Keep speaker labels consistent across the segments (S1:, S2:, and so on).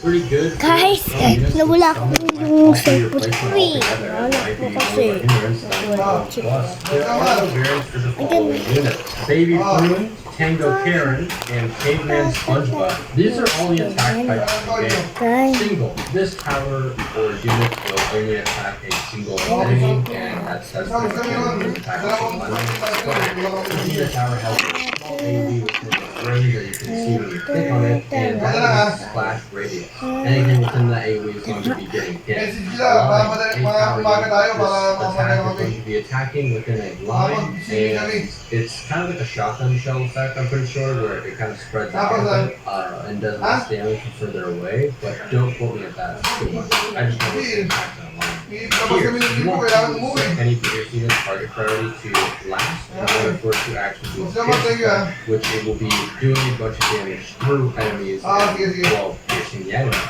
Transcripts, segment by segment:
S1: pretty good.
S2: Guys, nawala ko yung cellphone ko eh. Wala po kasi.
S1: There are no variants for the following units: Baby Prune, Tango Karen, and Caveman SpongeBob. These are only attack types in the game.
S2: Guys,
S1: Single. This tower or unit will only attack a single enemy, and that's pretty much it. Attack a single enemy. The tower has a small AoE within the range that you can see when you click on it, and that is splash radius. Anything within that AoE is going to be getting hit. Line, a tower unit, this attack is going to be attacking within a line, and it's kind of like a shotgun shell effect, I'm pretty sure, where it kind of spreads out a bit and does less damage from further away, but don't quote me at that too much. I just know it's impact on a line. Here, you want to set any pierce unit target priority to last in order for it to actually do piercing, which it will be doing a bunch of damage through enemies while piercing the enemies.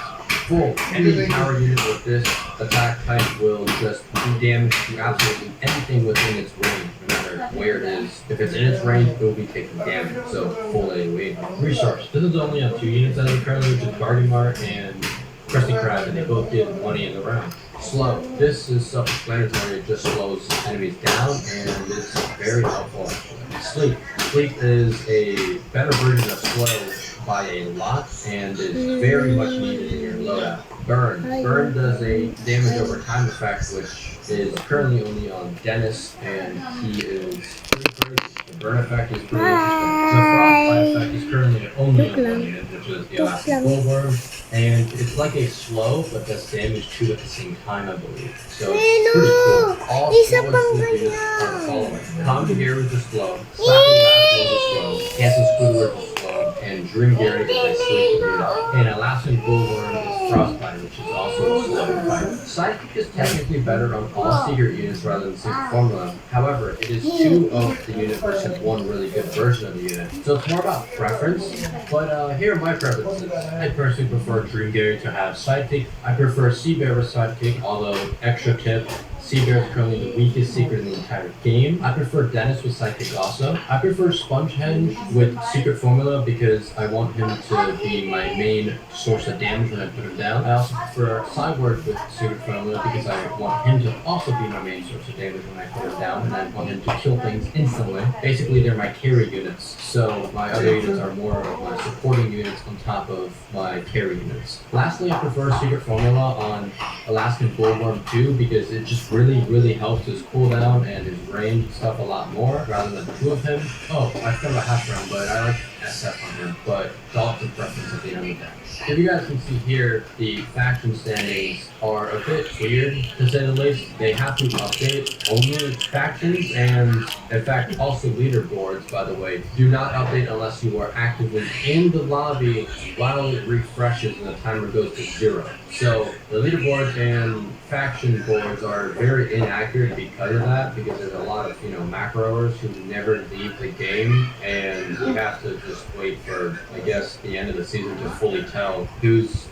S1: Full. Any power unit with this attack type will just do damage to absolutely anything within its range, no matter where it is. If it's in its range, it will be taking damage, so full AoE. Resource. This is only on 2 units as of currently, which is Gardevoir and Krusty Krab, and they both give money in the round. Slow. This is self-explanatory, it just slows enemies down, and it's very helpful actually. Sleep. Sleep is a better version of slow by a lot, and is very much needed in your loadout. Burn. Burn does a damage over time effect, which is currently only on Dennis, and he is pretty crazy. The burn effect is pretty interesting. The frostbite effect is currently only on one unit, which is the Alaskan Bullworm, and it's like a slow, but does damage to it at the same time, I believe. So it's pretty cool. All slow units are the following: Conjugator is a slow, Slapping Rascal is a slow, Hanson Squidward is a slow, and Dream Gary is a sleep unit. And Alaskan Bullworm is Frostbite, which is also a slow fight. Sidekick is technically better on all secret units rather than secret formula. However, it is 2 of the unit versus 1 really good version of the unit. So it's more about preference, but here are my preferences. I personally prefer Dream Gary to have Sidekick. I prefer Seabear with Sidekick, although extra tip, Seabear is currently the weakest secret in the entire game. I prefer Dennis with Sidekick also. I prefer Spongehenge with Secret Formula because I want him to be my main source of damage when I put him down. I also prefer Cyborg with Secret Formula because I want him to also be my main source of damage when I put him down, and I want him to kill things instantly. Basically, they're my carry units, so my other units are more of my supporting units on top of my carry units. Lastly, I prefer Secret Formula on Alaskan Bullworm 2 because it just really helps his cooldown and his range and stuff a lot more rather than 2 of him. Oh, I forgot about Halfround, but I like SF on him, but it's all up to preference at the end of the day. If you guys can see here, the faction standings are a bit weird, to say the least. They have to update only factions, and in fact also leaderboards, by the way, do not update unless you are actively in the lobby while it refreshes and the timer goes to 0. So the leaderboards and faction boards are very inaccurate because of that, because there's a lot of, macroers who never leave the game, and you have to just wait for, I guess, the end of the season to fully tell who's,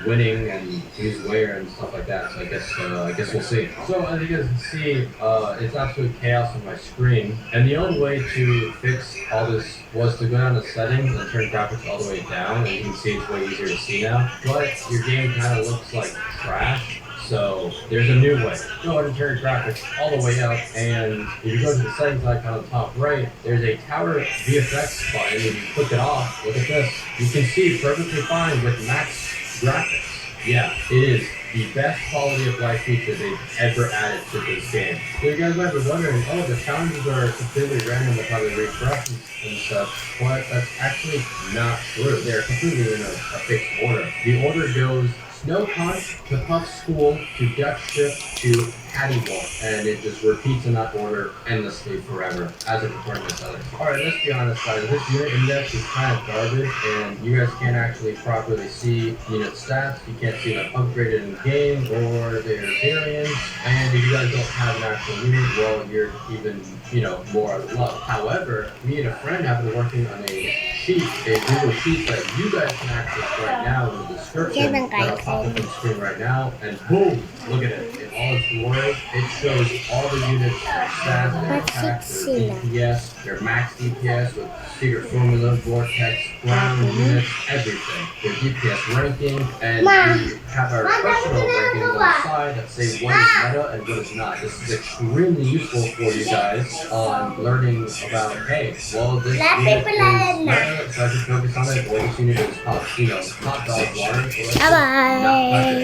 S1: winning and who's where and stuff like that. So I guess we'll see. So as you guys can see, it's absolute chaos on my screen, and the only way to fix all this was to go down to settings and turn graphics all the way down, and you can see it's way easier to see now. But your game kind of looks like trash. So there's a new way. Go ahead and turn graphics all the way up, and if you go to the settings icon on the top right, there's a tower VFX button. If you click it off, look at this. You can see perfectly fine with max graphics. Yeah, it is the best quality of life feature they've ever added to this game. So you guys might be wondering, oh, the challenges are completely random with how they refresh and stuff, but that's actually not true. They're completely in a fixed order. The order goes Snow Punch to Puff School to Dutch Ship to Patty Wall, and it just repeats in that order endlessly forever, as it according to others. Alright, let's be honest guys, this unit index is kind of garbage, and you guys can't actually properly see unit stats. You can't see them upgraded in game or their variants, and if you guys don't have an actual unit, well, you're even, more out of luck. However, me and a friend have been working on a sheet, a Google Sheet that you guys can access right now in the description. That'll pop up on the screen right now, and boom, look at it. In all its glory, it shows all the units, their stats, their attack, their DPS, their max DPS with secret formula, vortex, ground units, everything. Their DPS ranking, and we have our personal rankings on the side that say what is meta and what is not. This is extremely useful for you guys on learning about, hey, well, this unit is meta, so I should focus on it, or this unit is top, top dog water.
S2: Bye bye.